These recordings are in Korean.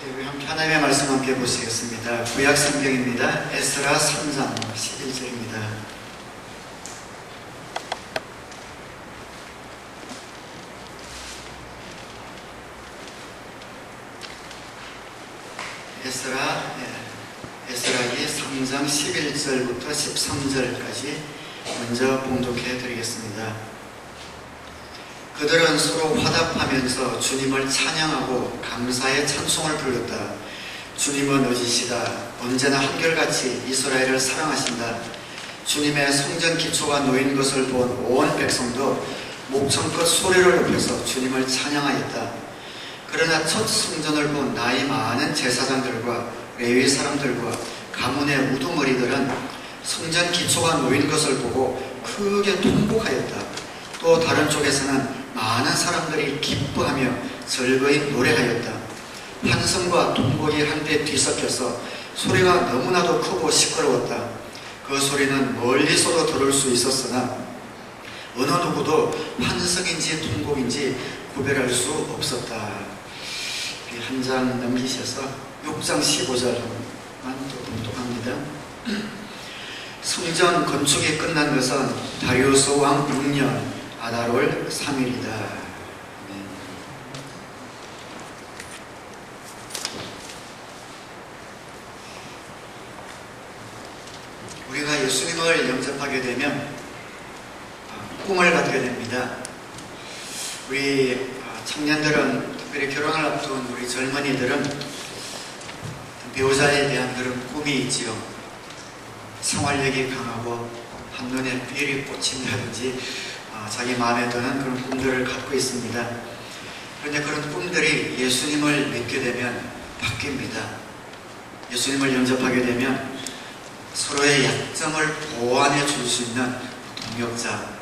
하나님의 말씀 함께 보시겠습니다. 구약 성경입니다. 에스라 3장 11절입니다. 에스라기 3장 11절부터 13절까지 먼저 봉독해 드리겠습니다. 그들은 서로 화답하면서 주님을 찬양하고 감사의 찬송을 불렀다. 주님은 의지시다. 언제나 한결같이 이스라엘을 사랑하신다. 주님의 성전 기초가 놓인 것을 본 온 백성도 목청껏 소리를 높여서 주님을 찬양하였다. 그러나 첫 성전을 본 나이 많은 제사장들과 레위 사람들과 가문의 우두머리들은 성전 기초가 놓인 것을 보고 크게 통곡하였다. 또 다른 쪽에서는 많은 사람들이 기뻐하며 즐거이 노래하였다. 환성과 통곡이 한데 뒤섞여서 소리가 너무나도 크고 시끄러웠다. 그 소리는 멀리서도 들을 수 있었으나 어느 누구도 환성인지 통곡인지 구별할 수 없었다. 한 장 넘기셔서 6장 15절만 또 봉독합니다. 성전 건축이 끝난 것은 다리우스 왕 6년 아달월 3일이다. 우리가 예수님을 영접하게 되면 꿈을 갖게 됩니다. 우리 청년들은, 특별히 결혼을 앞둔 우리 젊은이들은 배우자에 대한 그런 꿈이 있지요. 생활력이 강하고 한눈에 삘이 꽂힌다든지 자기 마음에 드는 그런 꿈들을 갖고 있습니다. 그런데 그런 꿈들이 예수님을 믿게 되면 바뀝니다. 예수님을 영접하게 되면 서로의 약점을 보완해 줄 수 있는 동역자,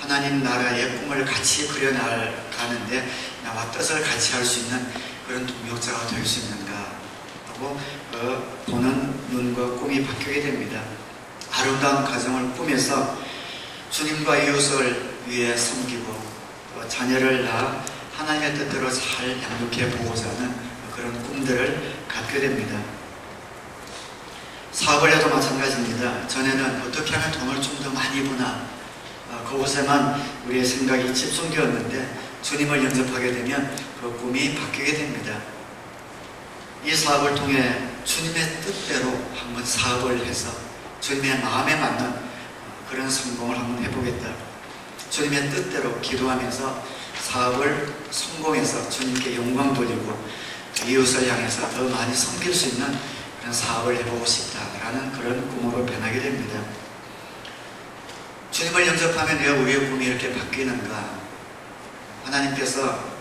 하나님 나라의 꿈을 같이 그려나가는데 나와 뜻을 같이 할 수 있는 그런 동역자가 될 수 있는가 하고 보는 눈과 꿈이 바뀌게 됩니다. 아름다운 가정을 꾸며서 주님과 이웃을 위해 섬기고 또 자녀를 낳아 하나님의 뜻대로 잘 양육해 보고자 하는 그런 꿈들을 갖게 됩니다. 사업을 해도 마찬가지입니다. 전에는 어떻게 하면 돈을 좀 더 많이 버나 그곳에만 우리의 생각이 집중되었는데 주님을 영접하게 되면 그 꿈이 바뀌게 됩니다. 이 사업을 통해 주님의 뜻대로 한번 사업을 해서 주님의 마음에 맞는 그런 성공을 한번 해보겠다. 주님의 뜻대로 기도하면서 사업을 성공해서 주님께 영광 돌리고 이웃을 향해서 더 많이 섬길 수 있는 그런 사업을 해보고 싶다라는 그런 꿈으로 변하게 됩니다. 주님을 영접하면 왜 우리의 꿈이 이렇게 바뀌는가? 하나님께서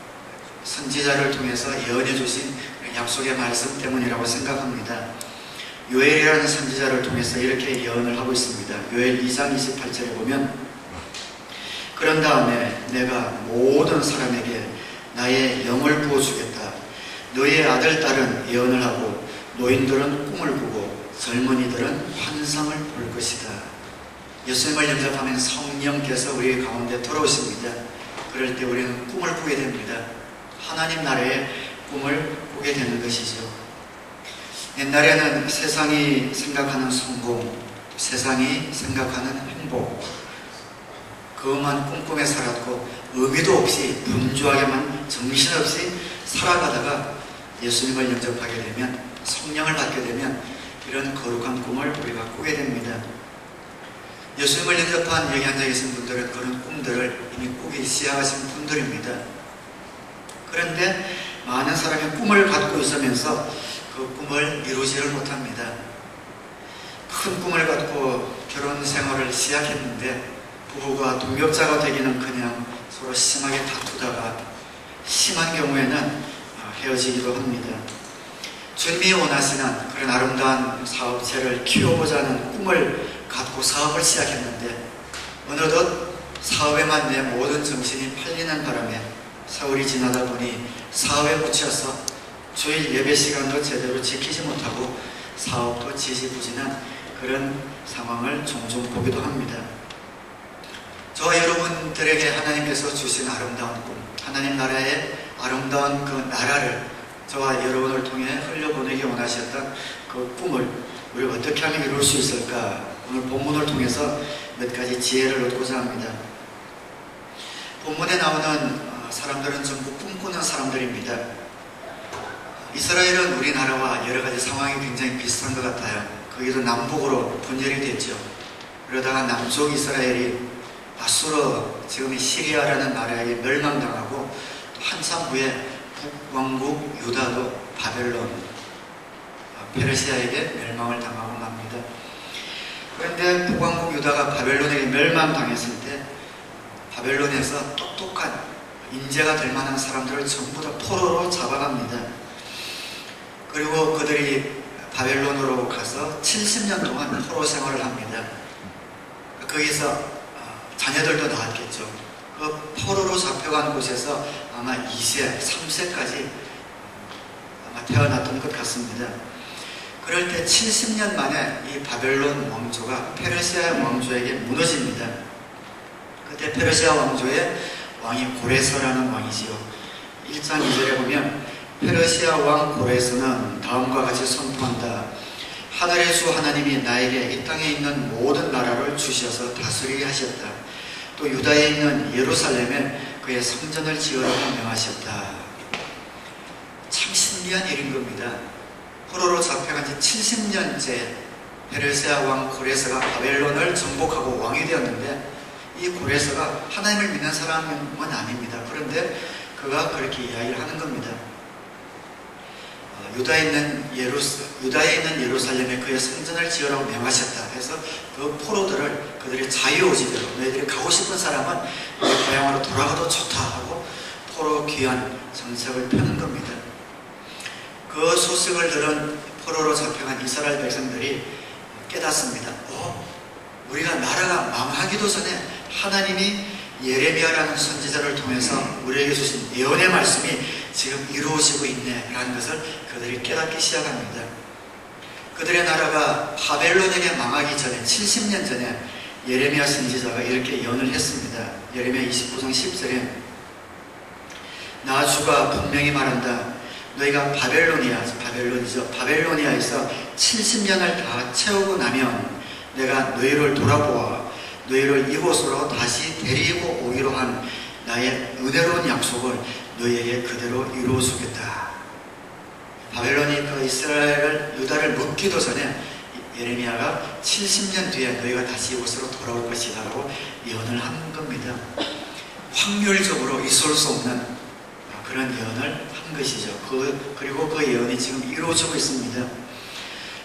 선지자를 통해서 예언해 주신 약속의 말씀 때문이라고 생각합니다. 요엘이라는 선지자를 통해서 이렇게 예언을 하고 있습니다. 요엘 2장 28절에 보면 그런 다음에 내가 모든 사람에게 나의 영을 부어주겠다. 너의 아들, 딸은 예언을 하고 노인들은 꿈을 꾸고 젊은이들은 환상을 볼 것이다. 예수님을 영접하면 성령께서 우리 가운데 들어오십니다. 그럴 때 우리는 꿈을 꾸게 됩니다. 하나님 나라의 꿈을 꾸게 되는 것이죠. 옛날에는 세상이 생각하는 성공, 세상이 생각하는 행복, 그것만 꿈꾸며 살았고 의미도 없이 분주하게만 정신없이 살아가다가 예수님을 영접하게 되면, 성령을 받게 되면 이런 거룩한 꿈을 우리가 꾸게 됩니다. 예수님을 영접한 여기 앉아 계신 분들은 그런 꿈들을 이미 꾸기 시작하신 분들입니다. 그런데 많은 사람이 꿈을 갖고 있으면서 그 꿈을 이루지를 못합니다. 큰 꿈을 갖고 결혼 생활을 시작했는데 부부가 동역자가 되기는커녕 서로 심하게 다투다가 심한 경우에는 헤어지기도 합니다. 주님이 원하시는 그런 아름다운 사업체를 키워보자는 꿈을 갖고 사업을 시작했는데 어느덧 사업에만 내 모든 정신이 팔리는 바람에 세월이 지나다 보니 사업에 묻혀서 주일 예배 시간도 제대로 지키지 못하고 사업도 지지부진한 그런 상황을 종종 보기도 합니다. 저와 여러분들에게 하나님께서 주신 아름다운 꿈, 하나님 나라의 아름다운 그 나라를 저와 여러분을 통해 흘려보내기 원하셨던 그 꿈을 우리가 어떻게 하면 이룰 수 있을까? 오늘 본문을 통해서 몇 가지 지혜를 얻고자 합니다. 본문에 나오는 사람들은 전부 꿈꾸는 사람들입니다. 이스라엘은 우리나라와 여러 가지 상황이 굉장히 비슷한 것 같아요. 거기도 남북으로 분열이 됐죠. 그러다가 남쪽 이스라엘이 아수르, 지금의 시리아라는 나라에게 멸망당하고 한참 후에 북왕국 유다도 바벨론, 페르시아에게 멸망을 당하고 맙니다. 그런데 북왕국 유다가 바벨론에게 멸망당했을 때 바벨론에서 똑똑한 인재가 될 만한 사람들을 전부 다 포로로 잡아갑니다. 그리고 그들이 바벨론으로 가서 70년 동안 포로 생활을 합니다. 거기서 자녀들도 낳았겠죠. 그 포로로 잡혀간 곳에서 아마 2세, 3세까지 아마 태어났던 것 같습니다. 그럴 때 70년 만에 이 바벨론 왕조가 페르시아 왕조에게 무너집니다. 그때 페르시아 왕조의 왕이 고레서라는 왕이지요. 1장 2절에 보면 페르시아 왕 고레서는 다음과 같이 선포한다. 하늘의 주 하나님이 나에게 이 땅에 있는 모든 나라를 주셔서 다스리게 하셨다. 또 유다에 있는 예루살렘에 그의 성전을 지으라고 명하셨다. 참 신기한 일인 겁니다. 포로로 잡혀간 지 70년째 페르시아 왕 고레서가 바벨론을 정복하고 왕이 되었는데 이 고레서가 하나님을 믿는 사람은 아닙니다. 그런데 그가 그렇게 이야기를 하는 겁니다. 유다에 있는 예루살렘에 그의 성전을 지으라고 명하셨다 해서 그 포로들을 그들의 자유의지대로 너희들이 가고 싶은 사람은 너희 고향으로 돌아가도 좋다 하고 포로 귀환 정책을 펴는 겁니다. 그 소식을 들은 포로로 잡혀간 이스라엘 백성들이 깨닫습니다. 우리가 나라가 망하기도 전에 하나님이 예레미야라는 선지자를 통해서 우리에게 주신 예언의 말씀이 지금 이루어지고 있네 라는 것을 그들이 깨닫기 시작합니다. 그들의 나라가 바벨론에게 망하기 전에 70년 전에 예레미야 선지자가 이렇게 예언을 했습니다. 예레미야 29장 10절에 나 주가 분명히 말한다. 너희가 바벨로니아에서 70년을 다 채우고 나면 내가 너희를 돌아보아 너희를 이곳으로 다시 데리고 오기로 한 나의 은혜로운 약속을 너희에게 그대로 이루어주겠다. 바벨론이 그 이스라엘을 유다를 묶기도 전에 예레미야가 70년 뒤에 너희가 다시 이곳으로 돌아올 것이다 라고 예언을 한 겁니다. 확률적으로 있을 수 없는 그런 예언을 한 것이죠. 그리고 그 예언이 지금 이루어지고 있습니다.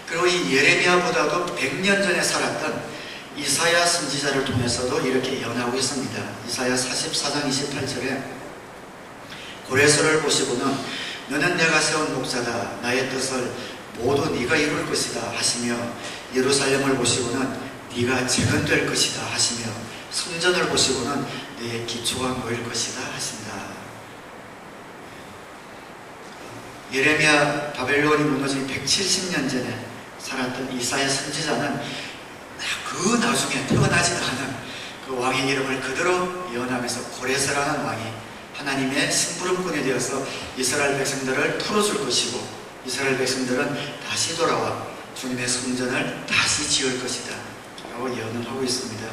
그리고 이 예레미야보다도 100년 전에 살았던 이사야 선지자를 통해서도 이렇게 예언하고 있습니다. 이사야 44장 28절에 고레서를 보시고는 너는 내가 세운 목자다. 나의 뜻을 모두 네가 이룰 것이다 하시며 예루살렘을 보시고는 네가 재건될 것이다 하시며 성전을 보시고는 네 기초가 모일 것이다 하신다. 예레미야 바벨론이 무너진 170년 전에 살았던 이사야 선지자는 그 나중에 태어나지도 않은 그 왕의 이름을 그대로 예언하면서 고레서라는 왕이 하나님의 심부름꾼이 되어서 이스라엘 백성들을 풀어줄 것이고 이스라엘 백성들은 다시 돌아와 주님의 성전을 다시 지을 것이다 라고 예언을 하고 있습니다.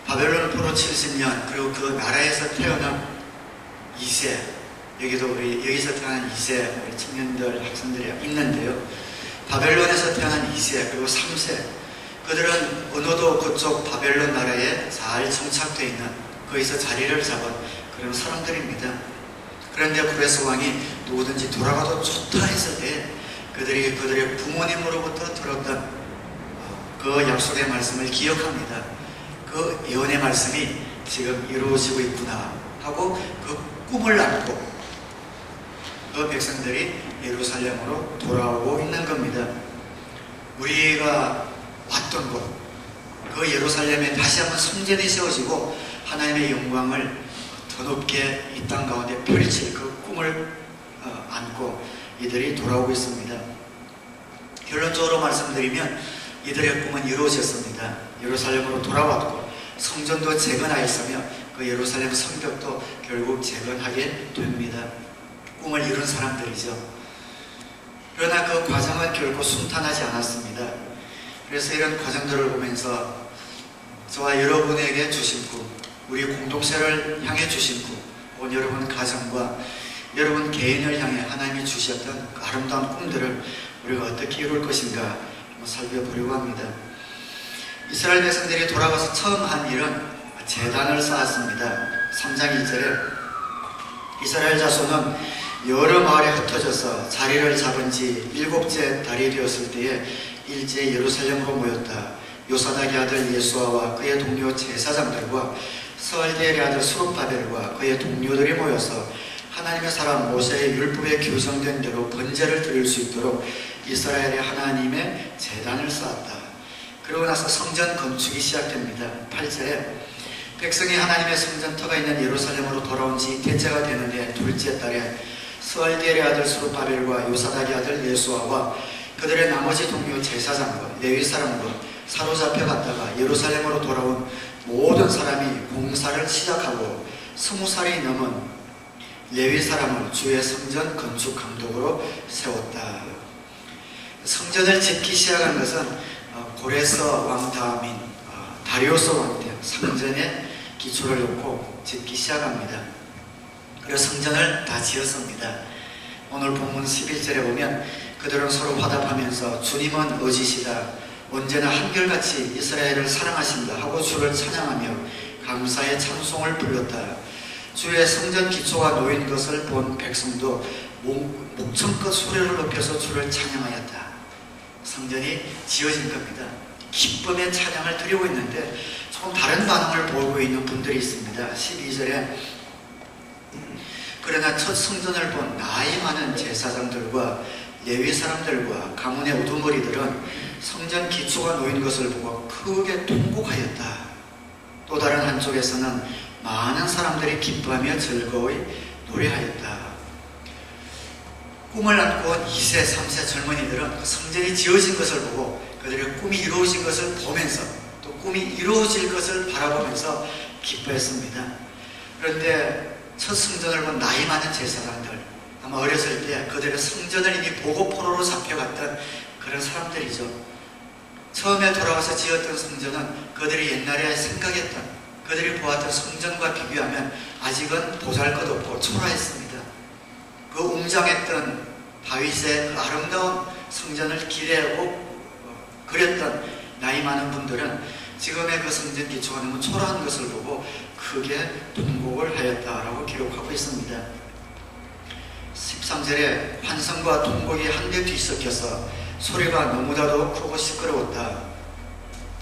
바벨론 포로 70년 그리고 그 나라에서 태어난 2세 여기서 태어난 2세 우리 청년들 학생들이 있는데요. 바벨론에서 태어난 2세 그리고 3세 그들은 어느도 그쪽 바벨론 나라에 잘 정착되어 있는 거기서 자리를 잡은 그런 사람들입니다. 그런데 고레서 왕이 누구든지 돌아가도 좋다 했을 때 그들이 그들의 부모님으로부터 들었던 그 약속의 말씀을 기억합니다. 그 예언의 말씀이 지금 이루어지고 있구나 하고 그 꿈을 안고 그 백성들이 예루살렘으로 돌아오고 있는 겁니다. 우리가 왔던 곳, 그 예루살렘에 다시 한번 성전이 세워지고 하나님의 영광을 더 높게 이 땅 가운데 펼칠 그 꿈을 안고 이들이 돌아오고 있습니다. 결론적으로 말씀드리면 이들의 꿈은 이루어졌습니다. 예루살렘으로 돌아왔고 성전도 재건하였으며 그 예루살렘 성벽도 결국 재건하게 됩니다. 꿈을 이룬 사람들이죠. 그러나 그 과정은 결코 순탄하지 않았습니다. 그래서 이런 과정들을 보면서 저와 여러분에게 주신 꿈, 우리 공동체를 향해 주신 꿈, 혹은 여러분 가정과 여러분 개인을 향해 하나님이 주셨던 그 아름다운 꿈들을 우리가 어떻게 이룰 것인가 한번 살펴보려고 합니다. 이스라엘 백성들이 돌아가서 처음 한 일은 제단을 쌓았습니다. 3장 2절에 이스라엘 자손은 여러 마을에 흩어져서 자리를 잡은 지 7째 달이 되었을 때에 일제히 예루살렘으로 모였다. 요사닥의 아들 예수아와 그의 동료 제사장들과 스알디엘의 아들 스룹바벨과 그의 동료들이 모여서 하나님의 사람 모세의 율법에 규정된 대로 번제를 드릴 수 있도록 이스라엘의 하나님의 제단을 쌓았다. 그러고 나서 성전 건축이 시작됩니다. 8절에 백성이 하나님의 성전터가 있는 예루살렘으로 돌아온 지 대째가 되는데 둘째 달에 스알디엘의 아들 스룹바벨과 요사닥의 아들 예수아와 그들의 나머지 동료 제사장과 레위 사람과 사로잡혀 갔다가 예루살렘으로 돌아온 모든 사람이 공사를 시작하고 20살이 넘은 레위 사람을 주의 성전 건축 감독으로 세웠다. 성전을 짓기 시작한 것은 고레스 왕 다음인 다리우스 왕 때 성전에 기초를 놓고 짓기 시작합니다. 그리고 성전을 다 지었습니다. 오늘 본문 11절에 보면 그들은 서로 화답하면서 주님은 의지시다, 언제나 한결같이 이스라엘을 사랑하신다 하고 주를 찬양하며 감사의 찬송을 불렀다. 주의 성전 기초가 놓인 것을 본 백성도 목청껏 소리를 높여서 주를 찬양하였다. 성전이 지어진 겁니다. 기쁨의 찬양을 드리고 있는데 조금 다른 반응을 보이고 있는 분들이 있습니다. 12절에 그러나 첫 성전을 본 나이 많은 제사장들과 레위 사람들과 가문의 우두머리들은 성전 기초가 놓인 것을 보고 크게 통곡하였다. 또 다른 한쪽에서는 많은 사람들이 기뻐하며 즐거이 노래하였다. 꿈을 안고 온 2세, 3세 젊은이들은 그 성전이 지어진 것을 보고 그들의 꿈이 이루어진 것을 보면서 또 꿈이 이루어질 것을 바라보면서 기뻐했습니다. 그런데 첫 성전을 본 나이 많은 제사장들, 아마 어렸을 때 그들의 성전을 이미 보고 포로로 잡혀갔던 그런 사람들이죠. 처음에 돌아와서 지었던 성전은 그들이 옛날에 생각했던, 그들이 보았던 성전과 비교하면 아직은 보잘것없고 초라했습니다. 그 웅장했던 다윗의 그 아름다운 성전을 기대하고 그렸던 나이 많은 분들은 지금의 그 성전 기초가 너무 초라한 것을 보고 크게 통곡을 하였다라고 기록하고 있습니다. 13절에 환성과 통곡이 한데 뒤섞여서 소리가 너무나도 크고 시끄러웠다.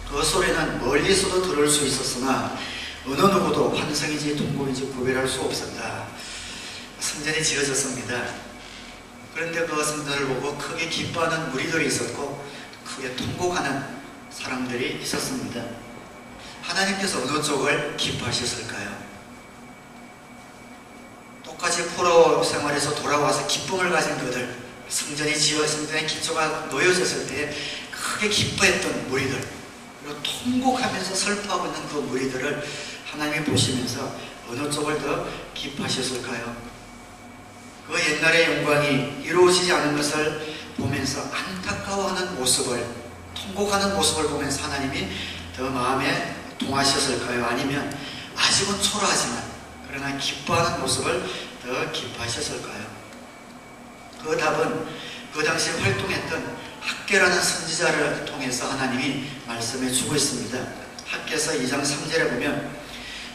그 소리는 멀리서도 들을 수 있었으나 어느 누구도 환성인지 통곡인지 구별할 수 없었다. 성전이 지어졌습니다. 그런데 그 성전을 보고 크게 기뻐하는 무리들이 있었고 크게 통곡하는 사람들이 있었습니다. 하나님께서 어느 쪽을 기뻐하셨을까요? 똑같이 포로 생활에서 돌아와서 기쁨을 가진 그들, 성전이 지어 성전의 기초가 놓여졌을 때 크게 기뻐했던 무리들, 그리고 통곡하면서 슬퍼하고 있는 그 무리들을 하나님이 보시면서 어느 쪽을 더 기뻐하셨을까요? 그 옛날의 영광이 이루어지지 않은 것을 보면서 안타까워하는 모습을, 통곡하는 모습을 보면서 하나님이 더 마음에 동하셨을까요? 아니면 아직은 초라하지만 그러나 기뻐하는 모습을 더 기뻐하셨을까요? 그 답은 그 당시 활동했던 학개라는 선지자를 통해서 하나님이 말씀해 주고 있습니다. 학개서 2장 3절에 보면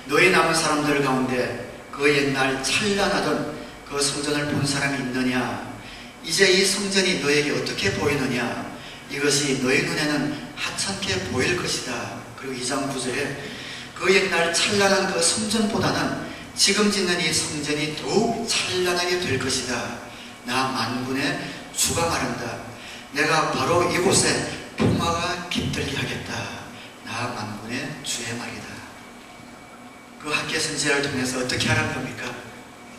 너희 남은 사람들 가운데 그 옛날 찬란하던 그 성전을 본 사람이 있느냐? 이제 이 성전이 너에게 어떻게 보이느냐? 이것이 너희 눈에는 하찮게 보일 것이다. 그리고 2장 9절에 그 옛날 찬란한 그 성전보다는 지금 짓는 이 성전이 더욱 찬란하게 될 것이다. 나 만군의 주가 말한다. 내가 바로 이곳에 평화가 깃들게 하겠다. 나 만군의 주의 말이다. 그 학개 선지자를 통해서 어떻게 하라는 겁니까?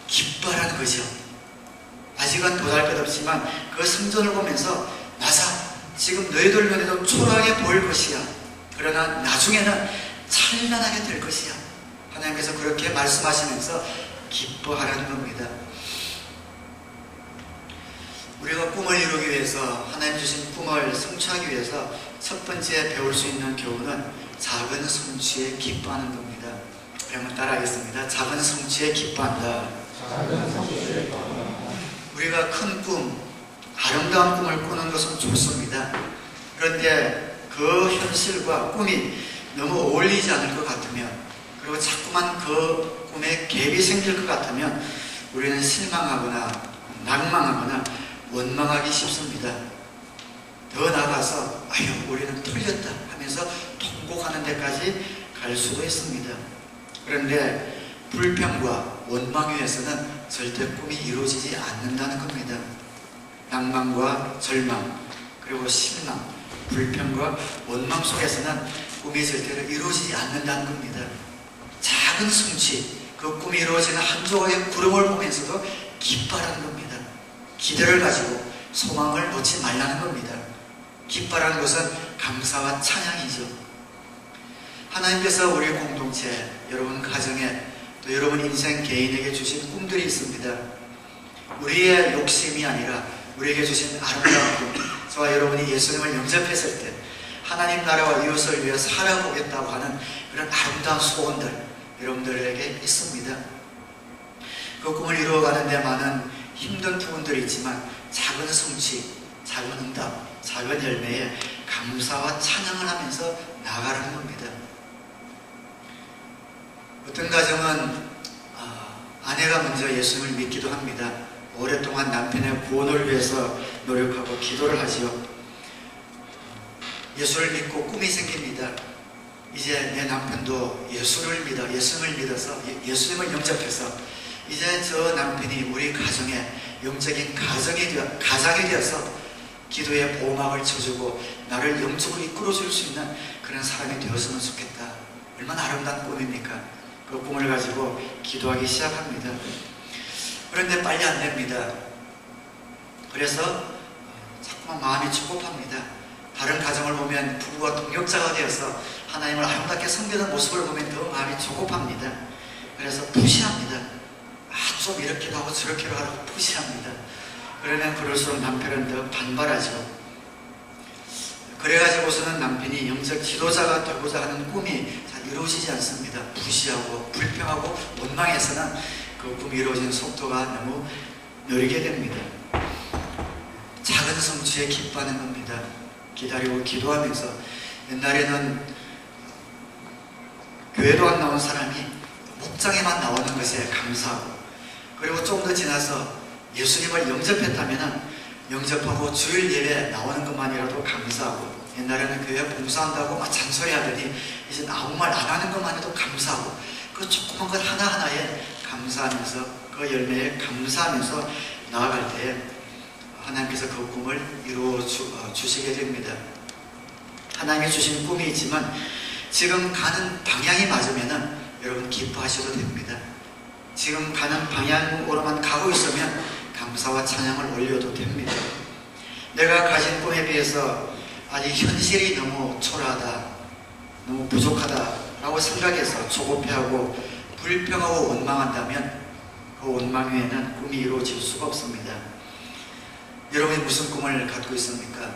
기뻐하라는 거죠. 아직은 보잘것없지만 그 성전을 보면서 맞아, 지금 너희들 눈에도 초라하게 보일 것이야. 그러나 나중에는 찬란하게 될 것이야. 하나님께서 그렇게 말씀하시면서 기뻐하라는 겁니다. 우리가 꿈을 이루기 위해서, 하나님 주신 꿈을 성취하기 위해서 첫 번째 배울 수 있는 교훈은 작은 성취에 기뻐하는 겁니다. 우리 한번 따라하겠습니다. 작은 성취에 기뻐한다. 우리가 큰 꿈, 아름다운 꿈을 꾸는 것은 좋습니다. 그런데 그 현실과 꿈이 너무 어울리지 않을 것 같으면, 그리고 자꾸만 그 꿈에 갭이 생길 것 같으면 우리는 실망하거나 낭망하거나 원망하기 쉽습니다. 더 나아가서 아유 우리는 틀렸다 하면서 통곡하는 데까지 갈 수도 있습니다. 그런데 불평과 원망 위에서는 절대 꿈이 이루어지지 않는다는 겁니다. 낭만과 절망, 그리고 실망, 불평과 원망 속에서는 꿈이 절대로 이루어지지 않는다는 겁니다. 작은 성취, 그 꿈이 이루어지는 한 조각의 구름을 보면서도 기뻐하는 겁니다. 기대를 가지고 소망을 놓지 말라는 겁니다. 기뻐하는 것은 감사와 찬양이죠. 하나님께서 우리 공동체, 여러분 가정에, 또 여러분 인생 개인에게 주신 꿈들이 있습니다. 우리의 욕심이 아니라 우리에게 주신 아름다운 꿈, 저와 여러분이 예수님을 영접했을 때 하나님 나라와 이웃을 위해 살아보겠다고 하는 그런 아름다운 소원들 여러분들에게 있습니다. 그 꿈을 이루어가는 데 많은 힘든 부분들이 있지만 작은 성취, 작은 응답, 작은 열매에 감사와 찬양을 하면서 나아가는 겁니다. 어떤 가정은 아내가 먼저 예수님을 믿기도 합니다. 오랫동안 남편의 구원을 위해서 노력하고 기도를 하지요. 예수를 믿고 꿈이 생깁니다. 이제 내 남편도 예수를 믿어, 예수님을 믿어서 예수님을 영접해서 이제 저 남편이 우리 가정에 영적인 가장이 되어서 기도의 보호막을 쳐주고 나를 영적으로 이끌어줄 수 있는 그런 사람이 되었으면 좋겠다. 얼마나 아름다운 꿈입니까? 그 꿈을 가지고 기도하기 시작합니다. 그런데 빨리 안 됩니다. 그래서 자꾸만 마음이 조급합니다. 다른 가정을 보면 부부가 동역자가 되어서 하나님을 아름답게 섬기는 모습을 보면 더 마음이 조급합니다. 그래서 푸시합니다. 좀 이렇게도 하고 저렇게도 하고 푸시합니다. 그러면 그럴수록 남편은 더 반발하죠. 그래가지고서는 남편이 영적 지도자가 되고자 하는 꿈이 잘 이루어지지 않습니다. 부시하고 불평하고 원망해서는 그 꿈이 이루어지는 속도가 너무 느리게 됩니다. 작은 성취에 기뻐하는 겁니다. 기다리고 기도하면서, 옛날에는 교회도 안 나온 사람이 목장에만 나오는 것에 감사하고, 그리고 조금 더 지나서 예수님을 영접했다면 영접하고 주일 예배 나오는 것만이라도 감사하고, 옛날에는 교회 봉사한다고 막 잔소리하더니 이제 아무 말 안 하는 것만 해도 감사하고, 그 조그만 것 하나하나에 감사하면서, 그 열매에 감사하면서 나아갈 때 하나님께서 그 꿈을 이루어 주시게 됩니다. 하나님이 주신 꿈이 있지만 지금 가는 방향이 맞으면 여러분 기뻐하셔도 됩니다. 지금 가는 방향으로만 가고 있으면 감사와 찬양을 올려도 됩니다. 내가 가진 꿈에 비해서 아직 현실이 너무 초라하다, 너무 부족하다라고 생각해서 조급해하고 불평하고 원망한다면 그 원망 위에는 꿈이 이루어질 수가 없습니다. 여러분이 무슨 꿈을 갖고 있습니까?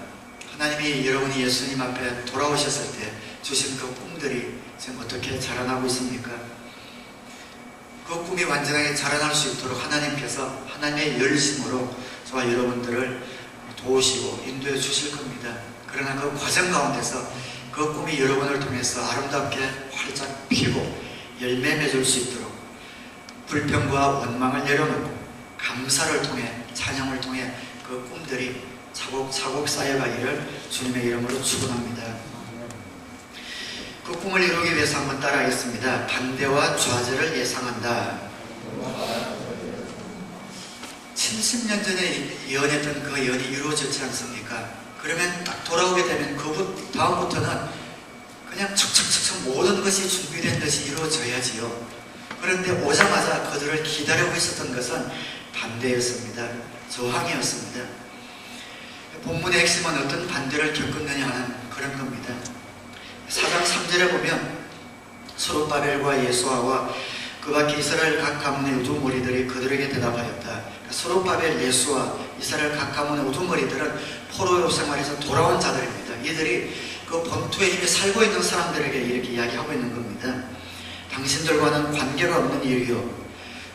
하나님이 여러분이 예수님 앞에 돌아오셨을 때 주신 그 꿈들이 지금 어떻게 자라나고 있습니까? 그 꿈이 완전하게 자라날 수 있도록 하나님께서 하나님의 열심으로 저와 여러분들을 도우시고 인도해 주실 겁니다. 그러나 그 과정 가운데서 그 꿈이 여러분을 통해서 아름답게 활짝 피고 열매 맺을 수 있도록 불평과 원망을 내려놓고 감사를 통해, 찬양을 통해 그 꿈들이 차곡차곡 쌓여가기를 주님의 이름으로 축원합니다. 그 꿈을 이루기 위해서 한번 따라하겠습니다. 반대와 좌절을 예상한다. 70년 전에 예언했던 그 예언이 이루어졌지 않습니까? 그러면 딱 돌아오게 되면 그 다음부터는 그냥 척척척척 모든 것이 준비된 듯이 이루어져야지요. 그런데 오자마자 그들을 기다리고 있었던 것은 반대였습니다. 저항이었습니다. 본문의 핵심은 어떤 반대를 겪었느냐 하는 그런 겁니다. 4장 3절에 보면 서룹바벨과 예수아와 그 밖에 이스라엘 각 가문의 우두머리들이 그들에게 대답하였다. 스룹바벨 예수와 이스라엘 각 가문의 우두머리들은 포로요 생활에서 돌아온 자들입니다. 이들이 그 본토에 이미 살고 있는 사람들에게 이렇게 이야기하고 있는 겁니다. 당신들과는 관계가 없는 일이요,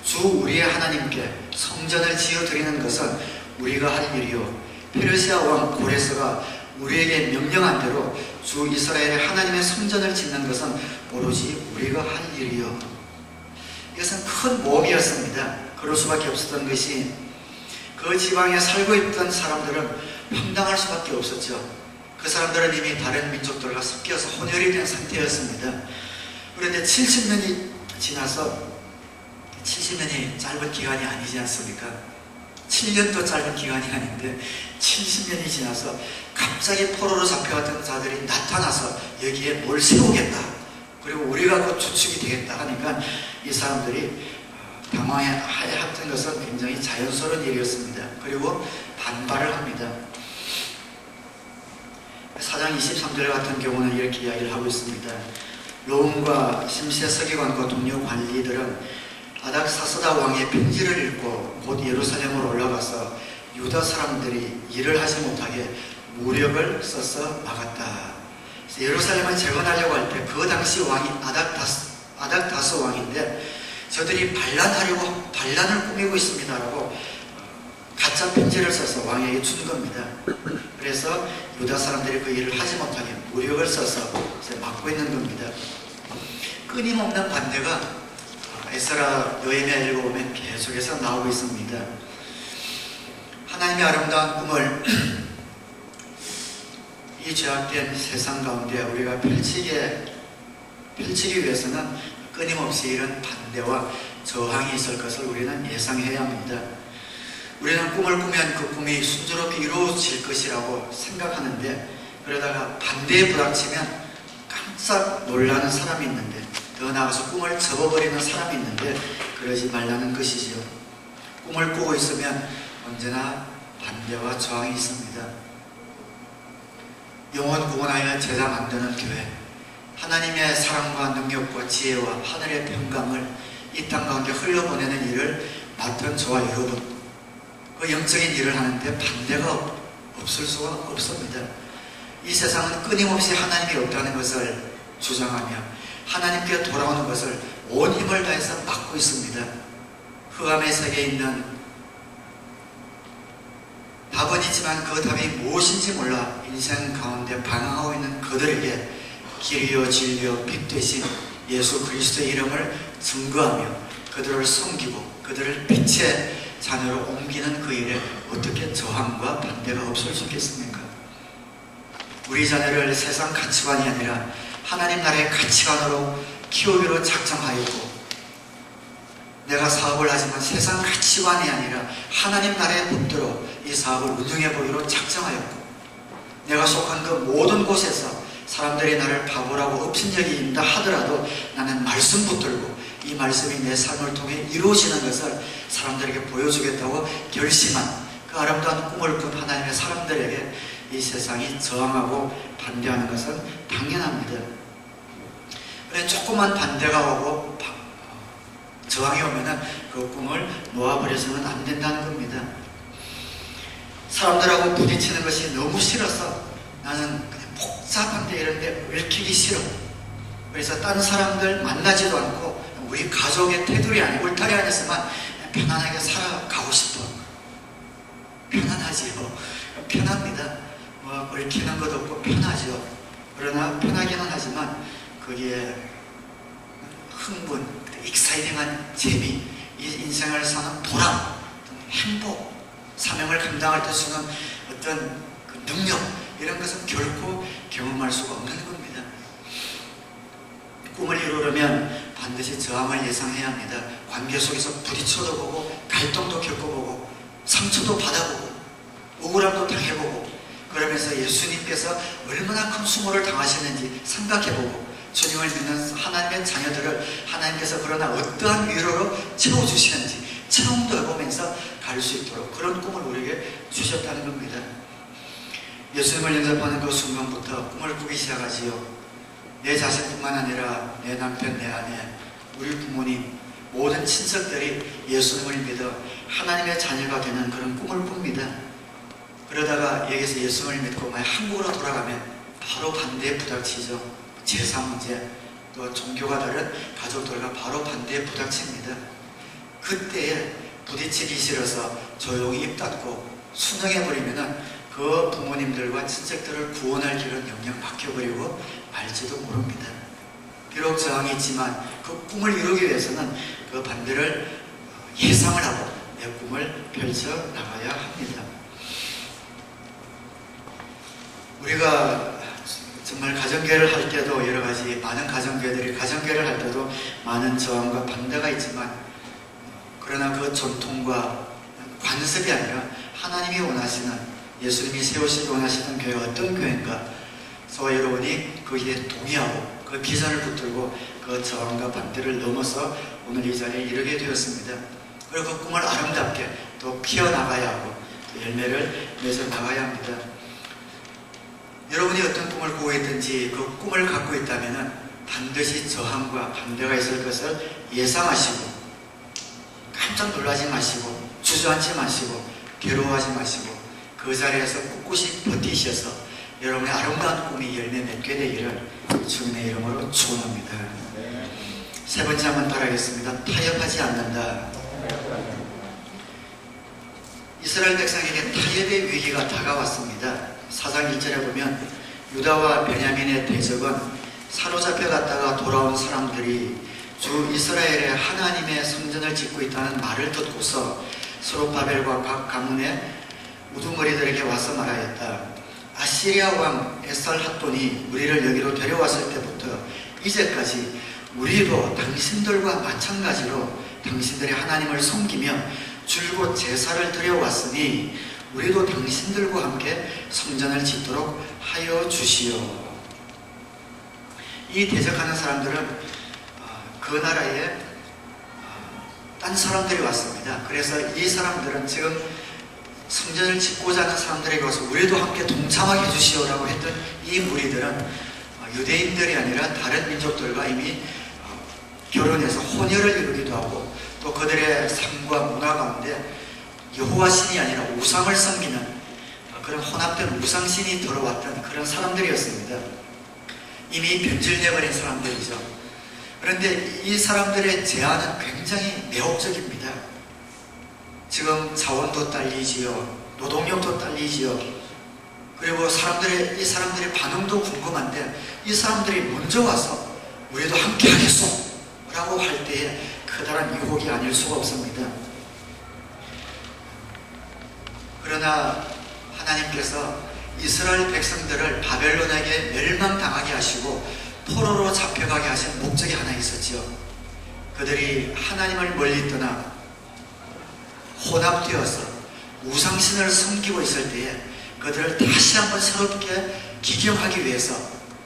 주 우리의 하나님께 성전을 지어드리는 것은 우리가 할 일이요, 페르시아 왕 고레스가 우리에게 명령한 대로 주 이스라엘의 하나님의 성전을 짓는 것은 오로지 우리가 할 일이요. 이것은 큰 모험이었습니다. 그럴 수밖에 없었던 것이, 그 지방에 살고 있던 사람들은 황당할 수밖에 없었죠. 그 사람들은 이미 다른 민족들과 섞여서 혼혈이 된 상태였습니다. 그런데 70년이 지나서, 70년이 짧은 기간이 아니지 않습니까? 7년도 짧은 기간이 아닌데 70년이 지나서 갑자기 포로로 잡혀갔던 자들이 나타나서 여기에 뭘 세우겠다, 그리고 우리가 그 주축이 되겠다 하니까 이 사람들이 당황했던 것은 굉장히 자연스러운 일이었습니다. 그리고 반발을 합니다. 4장 23절 같은 경우는 이렇게 이야기를 하고 있습니다. 롬과 심세 서기관과 동료 관리들은 아닥사스다 왕의 편지를 읽고 곧 예루살렘으로 올라가서 유다 사람들이 일을 하지 못하게 무력을 써서 막았다. 예루살렘을 재건하려고 할 때 그 당시 왕이 아닥다스 왕인데, 저들이 반란을 꾸미고 있습니다라고 가짜 편지를 써서 왕에게 준 겁니다. 그래서 유다 사람들이 그 일을 하지 못하게 무력을 써서 막고 있는 겁니다. 끊임없는 반대가 에스라 느헤미야 읽어보면 계속해서 나오고 있습니다. 하나님의 아름다운 꿈을 이 죄악된 세상 가운데 우리가 펼치기 위해서는 끊임없이 이런 반대와 저항이 있을 것을 우리는 예상해야 합니다. 우리는 꿈을 꾸면 그 꿈이 순조롭게 이루어질 것이라고 생각하는데, 그러다가 반대에 부닥치면 깜짝 놀라는 사람이 있는데, 더 나아가서 꿈을 접어버리는 사람이 있는데, 그러지 말라는 것이지요. 꿈을 꾸고 있으면 언제나 반대와 저항이 있습니다. 영원 구원하여 제자 만드는 교회, 하나님의 사랑과 능력과 지혜와 하늘의 평강을 이 땅 가운데 흘려보내는 일을 맡은 저와 여러분, 그 영적인 일을 하는데 반대가 없을 수가 없습니다. 이 세상은 끊임없이 하나님이 없다는 것을 주장하며 하나님께 돌아오는 것을 온 힘을 다해서 막고 있습니다. 흑암의 세계에 있는, 답은 있지만 그 답이 무엇인지 몰라 인생 가운데 방황하고 있는 그들에게 길이요 진리요 빛 되신 예수 그리스도의 이름을 증거하며 그들을 섬기고 그들을 빛의 자녀로 옮기는 그 일에 어떻게 저항과 반대가 없을 수 있겠습니까? 우리 자녀를 세상 가치관이 아니라 하나님 나라의 가치관으로 키우기로 작정하였고, 내가 사업을 하지만 세상 가치관이 아니라 하나님 나라의 법대로 이 사업을 운영해 보기로 작정하였고, 내가 속한 그 모든 곳에서 사람들이 나를 바보라고 업신여긴다 하더라도 나는 말씀 붙들고 이 말씀이 내 삶을 통해 이루어지는 것을 사람들에게 보여주겠다고 결심한 그 아름다운 꿈을 꾼 하나님의 사람들에게 이 세상이 저항하고 반대하는 것은 당연합니다. 그래, 조그만 반대가 오고 저항이 오면은 그 꿈을 놓아버려서는 안 된다는 겁니다. 사람들하고 부딪히는 것이 너무 싫어서 나는 그냥 복잡한데 이런데 얽히기 싫어. 그래서 다른 사람들 만나지도 않고 우리 가족의 테두리 안에, 울타리 안에서만 편안하게 살아가고 싶어. 편안하지요. 편합니다. 뭐 얽히는 것도 없고 편하죠. 그러나 편하기는 하지만 거기에 흥분, 익사이딩한 재미, 이 인생을 사는 보람, 행복, 사명을 감당할 때 주는 어떤 그 능력, 이런 것은 결코 경험할 수가 없는 겁니다. 꿈을 이루려면 반드시 저항을 예상해야 합니다. 관계 속에서 부딪혀도 보고, 갈등도 겪어보고, 상처도 받아보고, 억울함도 당해보고, 그러면서 예수님께서 얼마나 큰 수모를 당하시는지 생각해보고, 주님을 믿는 하나님의 자녀들을 하나님께서 그러나 어떠한 위로로 채워주시는지 체험도 해보면서 갈 수 있도록 그런 꿈을 우리에게 주셨다는 겁니다. 예수님을 영접하는 그 순간부터 꿈을 꾸기 시작하지요. 내 자신뿐만 아니라 내 남편, 내 아내, 우리 부모님, 모든 친척들이 예수님을 믿어 하나님의 자녀가 되는 그런 꿈을 꿉니다. 그러다가 여기서 예수님을 믿고 만약 한국으로 돌아가면 바로 반대에 부닥치죠. 제사 문제, 또 종교가 다른 가족들과 바로 반대에 부닥칩니다. 그때에 부딪히기 싫어서 조용히 입 닫고 순응해버리면 그 부모님들과 친척들을 구원할 길은 영영 막혀버리고 말지도 모릅니다. 비록 저항이 있지만 그 꿈을 이루기 위해서는 그 반대를 예상을 하고 내 꿈을 펼쳐 나가야 합니다. 우리가 정말 가정교회를 할 때도 여러 가지 많은 가정교회들이 가정교회를 할 때도 많은 저항과 반대가 있지만, 그러나 그 전통과 관습이 아니라 하나님이 원하시는, 예수님이 세우시기 원하시는 교회가 어떤 교회인가, 저와 여러분이 거기에 동의하고 그 비전을 붙들고 그 저항과 반대를 넘어서 오늘 이 자리에 이르게 되었습니다. 그리고 그 꿈을 아름답게 또 피어나가야 하고 또 열매를 맺어 나가야 합니다. 여러분이 어떤 꿈을 꾸고 있든지 그 꿈을 갖고 있다면 반드시 저항과 반대가 있을 것을 예상하시고 깜짝 놀라지 마시고 주저앉지 마시고 괴로워하지 마시고 그 자리에서 꿋꿋이 버티셔서 여러분의 아름다운 꿈이 열매 맺게 되기를 주님의 이름으로 축원합니다. 세 번째 한번 따라하겠습니다. 타협하지 않는다. 이스라엘 백성에게 타협의 위기가 다가왔습니다. 4장 1절에 보면 유다와 베냐민의 대적은 사로잡혀 갔다가 돌아온 사람들이 주 이스라엘의 하나님의 성전을 짓고 있다는 말을 듣고서 스룹바벨과 각 가문의 우두머리들에게 와서 말하였다. 아시리아 왕 에살핫돈이 우리를 여기로 데려왔을 때부터 이제까지 우리도 당신들과 마찬가지로 당신들의 하나님을 섬기며 줄곧 제사를 드려왔으니 우리도 당신들과 함께 성전을 짓도록 하여 주시오. 이 대적하는 사람들은 그 나라에 딴 사람들이 왔습니다. 그래서 이 사람들은 지금 성전을 짓고자 하는 사람들에게 와서 우리도 함께 동참하게 해주시오라고 했던 이 무리들은 유대인들이 아니라 다른 민족들과 이미 결혼해서 혼혈을 이루기도 하고 또 그들의 삶과 문화 가운데 여호와 신이 아니라 우상을 섬기는 그런 혼합된 우상신이 들어왔던 그런 사람들이었습니다. 이미 변질되어버린 사람들이죠. 그런데 이 사람들의 제안은 굉장히 매혹적입니다. 지금 자원도 딸리지요, 노동력도 딸리지요. 그리고 이 사람들의 반응도 궁금한데 이 사람들이 먼저 와서 우리도 함께 하겠소 라고 할 때에 커다란 유혹이 아닐 수가 없습니다. 그러나 하나님께서 이스라엘 백성들을 바벨론에게 멸망당하게 하시고 포로로 잡혀가게 하신 목적이 하나 있었지요. 그들이 하나님을 멀리 떠나 혼합되어서 우상신을 섬기고 있을 때에 그들을 다시 한번 새롭게 기경하기 위해서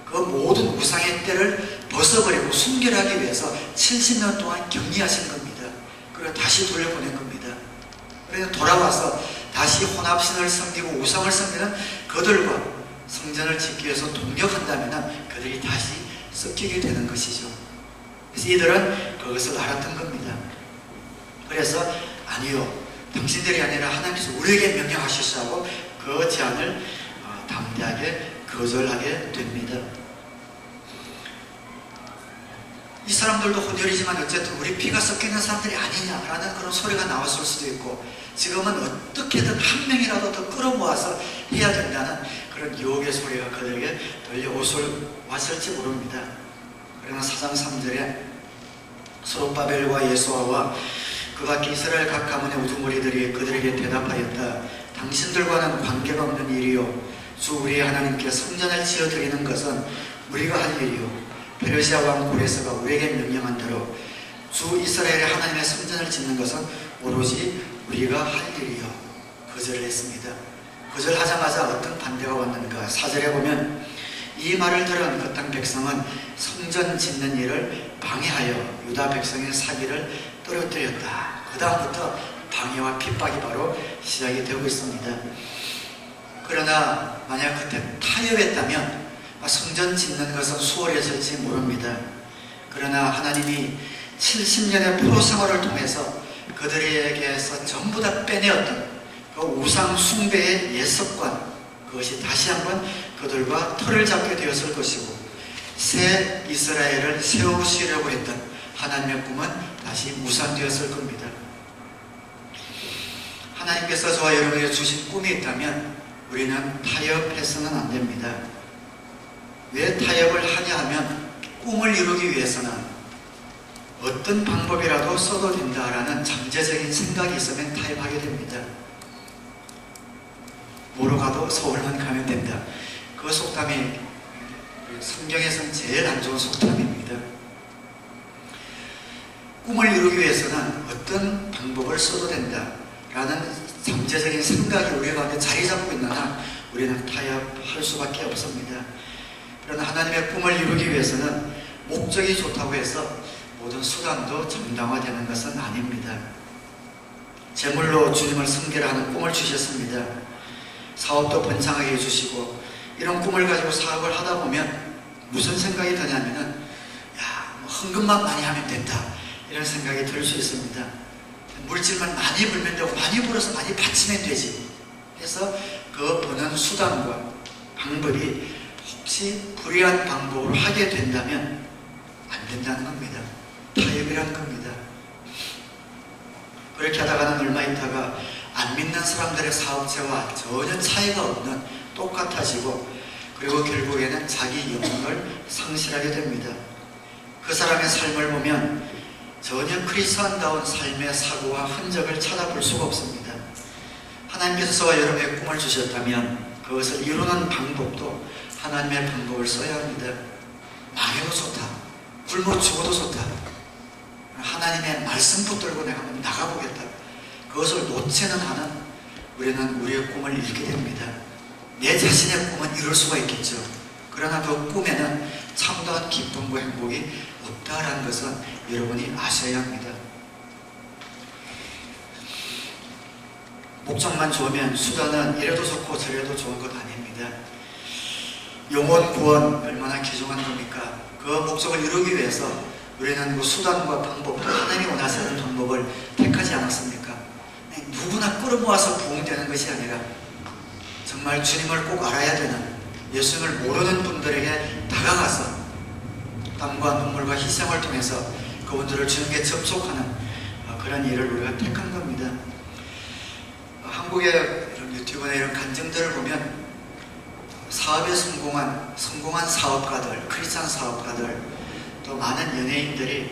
그 모든 우상의 때를 벗어버리고 순결하기 위해서 70년 동안 격리하신 겁니다. 그리고 다시 돌려보낸 겁니다. 그래서 돌아와서 다시 혼합신을 섬기고 우상을 섬기는 그들과 성전을 짓기 위해서 동력한다면 그들이 다시 섞이게 되는 것이죠. 그래서 이들은 그것을 알았던 겁니다. 그래서 아니요, 당신들이 아니라 하나님께서 우리에게 명령하시시라고 그 제안을 담대하게 거절하게 됩니다. 이 사람들도 혼혈이지만 어쨌든 우리 피가 섞이는 사람들이 아니냐라는 그런 소리가 나왔을 수도 있고, 지금은 어떻게든 한 명이라도 더 끌어모아서 해야 된다는 그런 유혹의 소리가 그들에게 들려왔을지 모릅니다. 그러나 4장 3절에 스룹바벨과 예수아와 그 밖에 이스라엘 각 가문의 우두머리들이 그들에게 대답하였다. 당신들과는 관계가 없는 일이요, 주 우리의 하나님께 성전을 지어드리는 것은 우리가 할 일이요, 페르시아 왕 고레스가 우리에게 명령한 대로 주 이스라엘의 하나님의 성전을 짓는 것은 오로지 우리가 할 일이요. 거절을 했습니다. 거절하자마자 어떤 반대가 왔는가. 4절에 보면 이 말을 들은 그 땅 백성은 성전 짓는 일을 방해하여 유다 백성의 사기를 떨어뜨렸다. 그 다음부터 방해와 핍박이 바로 시작이 되고 있습니다. 그러나 만약 그때 타협했다면 성전 짓는 것은 수월해질지 모릅니다. 그러나 하나님이 70년의 포로 생활을 통해서 그들에게서 전부 다 빼내었던 그 우상 숭배의 예습관, 그것이 다시 한번 그들과 털을 잡게 되었을 것이고, 새 이스라엘을 세우시려고 했던 하나님의 꿈은 다시 무산되었을 겁니다. 하나님께서 저와 여러분에게 주신 꿈이 있다면 우리는 타협해서는 안 됩니다. 왜 타협을 하냐 하면, 꿈을 이루기 위해서는 어떤 방법이라도 써도 된다라는 잠재적인 생각이 있으면 타협하게 됩니다. 뭐로 가도 서울만 가면 된다. 그 속담이 성경에서는 제일 안 좋은 속담입니다. 꿈을 이루기 위해서는 어떤 방법을 써도 된다라는 잠재적인 생각이 우리 가운데 자리 잡고 있는 한 우리는 타협할 수밖에 없습니다. 그러나 하나님의 꿈을 이루기 위해서는 목적이 좋다고 해서 모든 수단도 정당화되는 것은 아닙니다. 제물로 주님을 섬기라는 꿈을 주셨습니다. 사업도 번창하게 해주시고, 이런 꿈을 가지고 사업을 하다 보면 무슨 생각이 드냐면은, 헌금만 많이 하면 된다, 이런 생각이 들 수 있습니다. 물질만 많이 벌면 되고, 많이 벌어서 많이 바치면 되지. 그래서 그 버는 수단과 방법이 혹시 불의한 방법으로 하게 된다면 안 된다는 겁니다. 타협이란 겁니다. 그렇게 하다가는 얼마 있다가 안 믿는 사람들의 사업체와 전혀 차이가 없는, 똑같아지고, 그리고 결국에는 자기 영혼을 상실하게 됩니다. 그 사람의 삶을 보면 전혀 그리스도인다운 삶의 사고와 흔적을 찾아볼 수가 없습니다. 하나님께서 저와 여러분에게 꿈을 주셨다면 그것을 이루는 방법도 하나님의 방법을 써야 합니다. 망해도 좋다, 굶어 죽어도 좋다, 하나님의 말씀 붙들고 내가 한번 나가보겠다, 그것을 놓지는 한은 우리는 우리의 꿈을 잃게 됩니다. 내 자신의 꿈은 이룰 수가 있겠죠. 그러나 그 꿈에는 참다운 기쁨과 행복이 없다라는 것은 여러분이 아셔야 합니다. 목적만 좋으면 수단은 이래도 좋고 저래도 좋은 것 아닙니다. 영혼 구원 얼마나 귀중한 겁니까? 그 목적을 이루기 위해서 우리는 그 수단과 방법도 하나님이 원하시는 방법을 택하지 않았습니까? 누구나 끌어모아서 부흥되는 것이 아니라 정말 주님을 꼭 알아야 되는, 예수님을 모르는 분들에게 다가가서 땀과 눈물과 희생을 통해서 그분들을 주님께 접촉하는 그런 일을 우리가 택한 겁니다. 한국의 이런 유튜브나 이런 간증들을 보면 사업에 성공한 사업가들, 크리스찬 사업가들, 또 많은 연예인들이